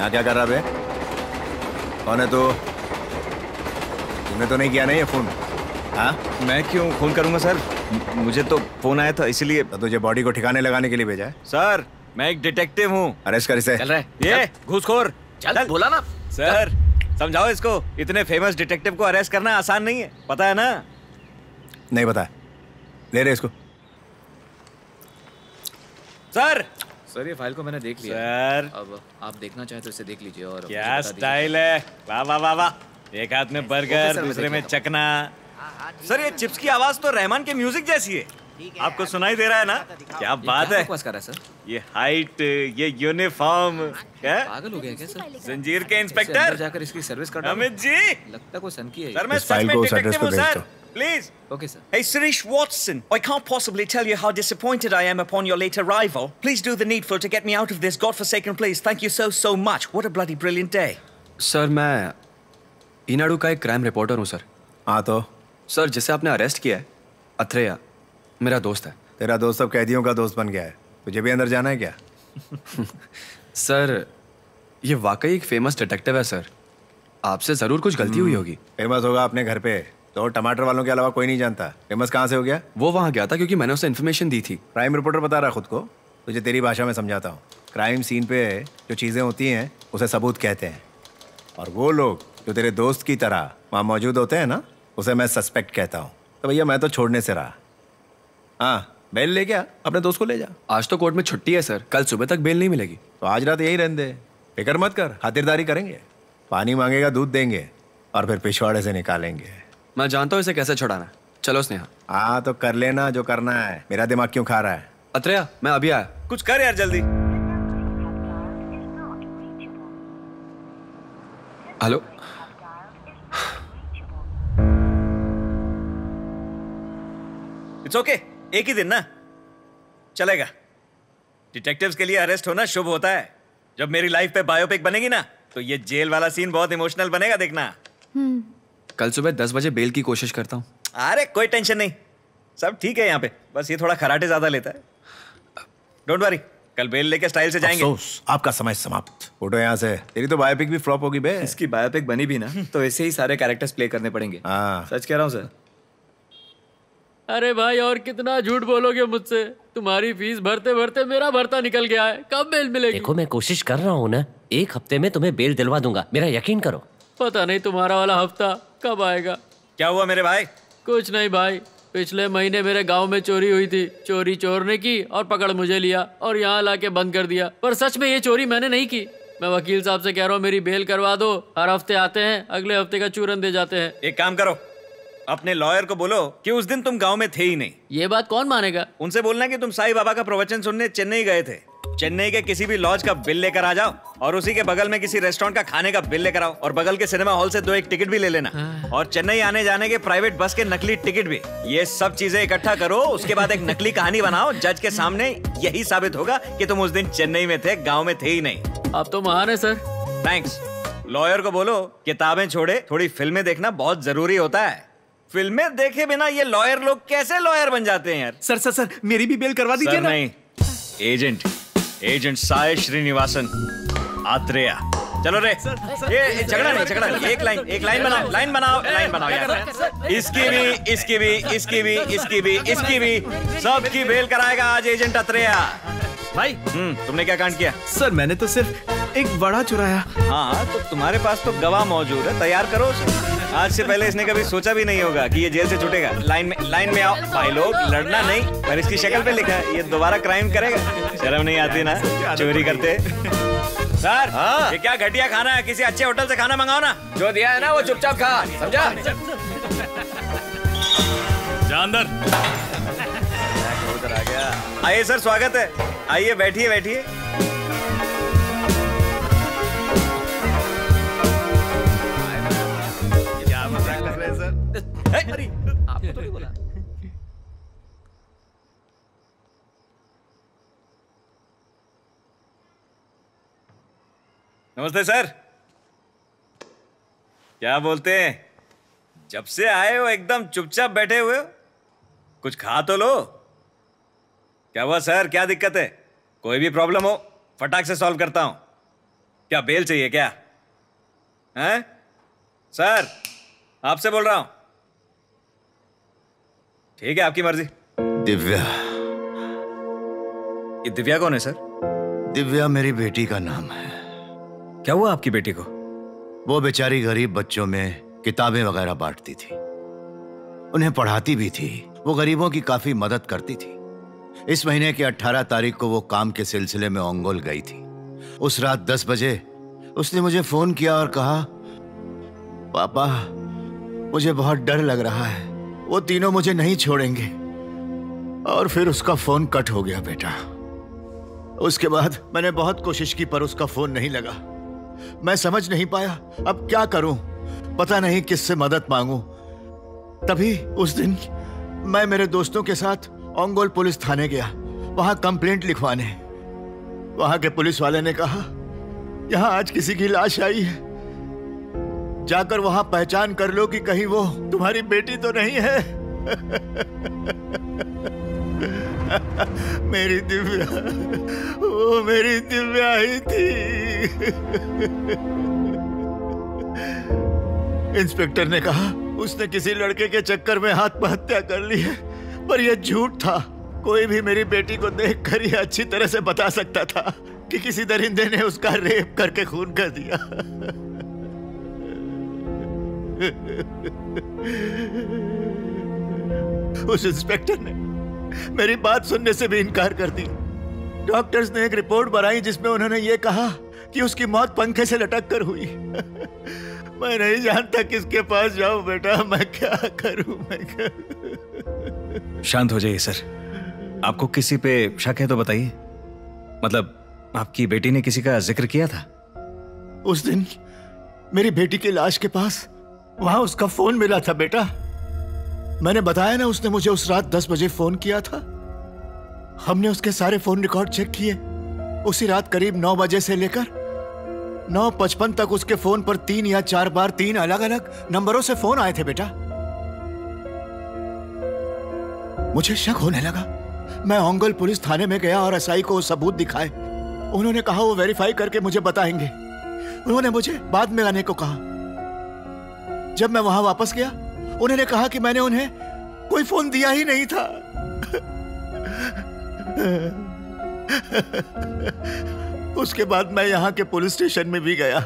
यहाँ क्या कर रहा बे? कौन है तू? तूने तो नहीं किया नहीं ये फोन? हाँ? मैं क्यों फोन करूंगा सर? मुझे तो फोन आया था इसीलिए। तो तुझे बॉडी को ठिकाने लगाने के लिए भेजा है? सर मैं एक डिटेक्टिव हूँ। अरेस्ट कर इसे। चल रहा है ये घूसखोर। चल बोला ना सर, समझाओ इसको। इतने फेमस डिटेक्टिव को अरेस्ट करना आसान नहीं है, पता है ना? नहीं पता। ले रहे इसको। सर सर ये फाइल को मैंने देख लिया सर। अब आप देखना चाहे तो इसे देख लीजिए और क्या स्टाइल है, वाह वाह वाह वाह। एक हाथ में बर्गर, दूसरे में चकना। सर ये चिप्स की आवाज तो रहमान के म्यूजिक जैसी है। आपको सुनाई दे रहा है ना? क्या बात है। कर रहा है सर? ये हाइट, ये यूनिफॉर्म, क्या पागल हो गया क्या सर? जंजीर के इंस्पेक्टर जाकर इसकी सर्विस कर अमित जी। लगता कोई सन की है। सर मैं सच में डिटेक्टिव हूँ sir. Please. Okay, sir. Hey, Sirish Watson, I can't possibly tell you how disappointed I am upon your late arrival. Please do the needful to get me out of this godforsaken place. Thank you so much. What a bloody brilliant day. Sir मैं ईनाडू का एक crime reporter हूँ sir. हाँ तो? Sir जिसे आपने arrest किया है, अथरेया, मेरा दोस्त है। तेरा दोस्त अब कैदियों का दोस्त बन गया है। तुझे भी अंदर जाना है क्या? सर ये वाकई एक फेमस डिटेक्टिव है सर। आपसे जरूर कुछ गलती हुई होगी। फेमस होगा अपने घर पे, तो टमाटर वालों के अलावा कोई नहीं जानता। फेमस कहाँ से हो गया? वो वहाँ गया था क्योंकि मैंने उसे इन्फॉर्मेशन दी थी। क्राइम रिपोर्टर बता रहा खुद को? तुझे तेरी भाषा में समझाता हूँ। क्राइम सीन पे जो चीज़ें होती हैं उसे सबूत कहते हैं, और वो लोग जो तेरे दोस्त की तरह वहाँ मौजूद होते हैं ना, उसे मैं सस्पेक्ट कहता हूँ। तो भैया मैं तो छोड़ने से रहा। हाँ, बेल ले गया, अपने दोस्त को ले जा। आज तो कोर्ट में छुट्टी है सर, कल सुबह तक बेल नहीं मिलेगी। तो आज रात यही रहने दे, फिक्र मत कर, खातिरदारी करेंगे। पानी मांगेगा दूध देंगे, और फिर पिछवाड़े से निकालेंगे। मैं जानता हूँ इसे कैसे छुड़ाना है। चलो स्नेहा। हाँ तो कर लेना जो करना है। मेरा दिमाग क्यों खा रहा है? अत्रेया मैं अभी आया। कुछ कर यार जल्दी। हेलो। इट्स ओके, एक ही दिन ना चलेगा। डिटेक्टिव्स के लिए अरेस्ट होना शुभ होता है। जब मेरी लाइफ पे बायोपिक बनेगी ना, तो ये जेल वाला सीन बहुत इमोशनल बनेगा, देखना। कल सुबह 10 बजे बेल की कोशिश करता हूँ। अरे कोई टेंशन नहीं, सब ठीक है यहाँ पे। बस ये थोड़ा खराटे ज्यादा लेता है। डोंट वरी, कल बेल लेके स्टाइल से जाएंगे। अफसोस, आपका समय समाप्त। फोटो यहाँ से। तेरी तो बायोपिक भी फ्लॉप होगी बे। इसकी बायोपिक बनी भी ना तो ऐसे ही सारे कैरेक्टर्स प्ले करने पड़ेंगे। हाँ सच कह रहा हूँ सर। अरे भाई और कितना झूठ बोलोगे मुझसे? तुम्हारी फीस भरते भरते मेरा भरता निकल गया है। कब बेल मिलेगी? देखो मैं कोशिश कर रहा हूँ ना, 1 हफ्ते में तुम्हें बेल दिलवा दूंगा, मेरा यकीन करो। पता नहीं तुम्हारा वाला हफ्ता कब आएगा। क्या हुआ मेरे भाई? कुछ नहीं भाई, पिछले महीने मेरे गांव में चोरी हुई थी। चोरी चोर ने की और पकड़ मुझे लिया और यहाँ लाके बंद कर दिया। पर सच में ये चोरी मैंने नहीं की। मैं वकील साहब से कह रहा हूँ मेरी बेल करवा दो। हर हफ्ते आते हैं, अगले हफ्ते का चूरन दे जाते हैं। एक काम करो, अपने लॉयर को बोलो कि उस दिन तुम गांव में थे ही नहीं। ये बात कौन मानेगा? उनसे बोलना कि तुम साईं बाबा का प्रवचन सुनने चेन्नई गए थे। चेन्नई के किसी भी लॉज का बिल लेकर आ जाओ, और उसी के बगल में किसी रेस्टोरेंट का खाने का बिल लेकर आओ, और बगल के सिनेमा हॉल से 2 टिकट भी ले लेना, और चेन्नई आने जाने के प्राइवेट बस के नकली टिकट भी। ये सब चीजें इकट्ठा करो, उसके बाद एक नकली कहानी बनाओ। जज के सामने यही साबित होगा कि तुम उस दिन चेन्नई में थे, गाँव में थे ही नहीं। आप तो महान है सर। थैंक्स। लॉयर को बोलो किताबें छोड़े, थोड़ी फिल्में देखना बहुत जरूरी होता है। फिल्में देखे बिना ये लॉयर लोग कैसे लॉयर बन जाते हैं यार? सर मेरी भी बेल करवा दीजिए ना। नहीं, एजेंट साय श्रीनिवासन आत्रेया। चलो रे। ये झगड़ा नहीं, एक लाइन बनाओ यार। इसकी भी सबकी बेल कराएगा आज एजेंट आत्रेया। भाई तुमने क्या कांड किया? सर मैंने तो सिर्फ एक बड़ा चुराया। हाँ तो तुम्हारे पास तो गवाह मौजूद है, तैयार करो उसे। आज से पहले इसने कभी सोचा भी नहीं होगा कि ये जेल से छूटेगा। लाइन में आओ भाई लोग, लड़ना नहीं। पर इसकी शक्ल पे लिखा है ये दोबारा क्राइम करेगा। शर्म नहीं आती ना चोरी करते? सर ये क्या घटिया खाना है, किसी अच्छे होटल से खाना मंगाओ ना। जो दिया है ना वो चुपचाप खा, समझा? जा अंदर। उधर आ गया। आइए सर, स्वागत है। आइए बैठिए। क्या मजाक कर रहे हैं सर? अरे आपको तो नहीं बोला। नमस्ते सर। क्या बोलते हैं? जब से आए हो एकदम चुपचाप बैठे हुए हो, कुछ खा तो लो। क्या हुआ सर, क्या दिक्कत है? कोई भी प्रॉब्लम हो फटाक से सॉल्व करता हूं। क्या बेल चाहिए क्या? हैं? सर, आपसे बोल रहा हूं। ठीक है, आपकी मर्जी। दिव्या। ये दिव्या कौन है सर? दिव्या मेरी बेटी का नाम है। क्या हुआ आपकी बेटी को? वो बेचारी गरीब बच्चों में किताबें वगैरह बांटती थी, उन्हें पढ़ाती भी थी। वो गरीबों की काफी मदद करती थी। इस महीने की 18 तारीख को वो काम के सिलसिले में ओंगोल गई थी। उस रात 10 बजे उसने मुझे फोन किया और कहा, पापा मुझे बहुत डर लग रहा है, वो तीनों मुझे नहीं छोड़ेंगे। और फिर उसका फोन कट हो गया बेटा। उसके बाद मैंने बहुत कोशिश की पर उसका फोन नहीं लगा। मैं समझ नहीं पाया अब क्या करूं, पता नहीं किससे मदद मांगूं। तभी उस दिन मैं मेरे दोस्तों के साथ ओंगोल पुलिस थाने गया, वहां कंप्लेंट लिखवाने। वहां के पुलिस वाले ने कहा, यहां आज किसी की लाश आई है, जाकर वहां पहचान कर लो कि कहीं वो तुम्हारी बेटी तो नहीं है। मेरी दिव्या, वो मेरी दिव्या ही थी। इंस्पेक्टर ने कहा उसने किसी लड़के के चक्कर में आत्महत्या कर ली है, पर यह झूठ था। कोई भी मेरी बेटी को देखकर यह अच्छी तरह से बता सकता था कि किसी दरिंदे ने उसका रेप करके खून कर दिया। उस इंस्पेक्टर ने मेरी बात सुनने से भी इनकार कर दिया। डॉक्टर्स ने एक रिपोर्ट बनाई जिसमें उन्होंने ये कहा कि उसकी मौत पंखे से लटक कर हुई। मैं नहीं जानता किसके पास जाऊं बेटा, मैं क्या करूं, मैं क्या। शांत हो जाइए सर, आपको किसी पे शक है तो बताइए। मतलब आपकी बेटी ने किसी का जिक्र किया था? उस दिन मेरी बेटी की लाश के पास वहां उसका फोन मिला था बेटा। मैंने बताया ना, उसने मुझे उस रात 10 बजे फोन किया था। हमने उसके सारे फोन रिकॉर्ड चेक किए। उसी रात करीब 9 बजे से लेकर 9:55 तक उसके फोन पर 3 या 4 बार 3 अलग अलग नंबरों से फोन आए थे बेटा। मुझे शक होने लगा। मैं ओंगोल पुलिस थाने में गया और एसआई को सबूत दिखाए। उन्होंने कहा वो वेरीफाई करके मुझे बताएंगे। उन्होंने मुझे बाद में आने को कहा। जब मैं वहां वापस गया, उन्होंने कहा कि मैंने उन्हें कोई फोन दिया ही नहीं था। उसके बाद मैं यहाँ के पुलिस स्टेशन में भी गया।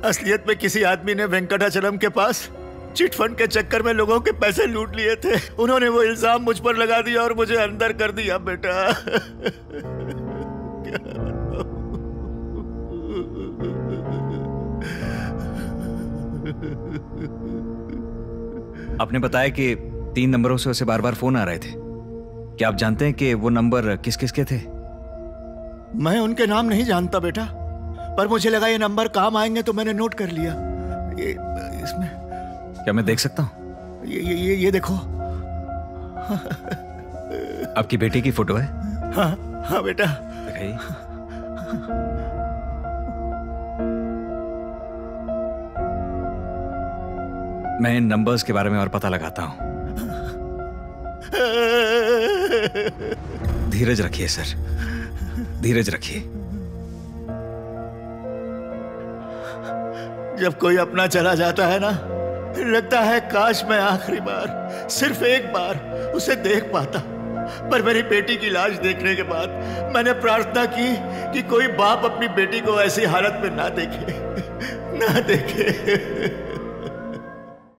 असलियत में किसी आदमी ने वेंकटाचलम के पास चिट फंड के चक्कर में लोगों के पैसे लूट लिए थे। उन्होंने वो इल्जाम मुझ पर लगा दिया और मुझे अंदर कर दिया बेटा। आपने बताया कि 3 नंबरों से उसे बार बार फोन आ रहे थे। क्या आप जानते हैं कि वो नंबर किस किस के थे? मैं उनके नाम नहीं जानता बेटा, पर मुझे लगा ये नंबर काम आएंगे तो मैंने नोट कर लिया। ये इसमें क्या मैं देख सकता हूं? ये देखो। आपकी बेटी की फोटो है? हाँ बेटा। दिखाइए। मैं इन नंबर्स के बारे में और पता लगाता हूं। धीरज रखिए सर, धीरज रखिए। जब कोई अपना चला जाता है ना, लगता है काश मैं आखिरी बार, सिर्फ एक बार उसे देख पाता। पर मेरी बेटी की लाश देखने के बाद मैंने प्रार्थना की कि कोई बाप अपनी बेटी को ऐसी हालत में ना देखे, ना देखे।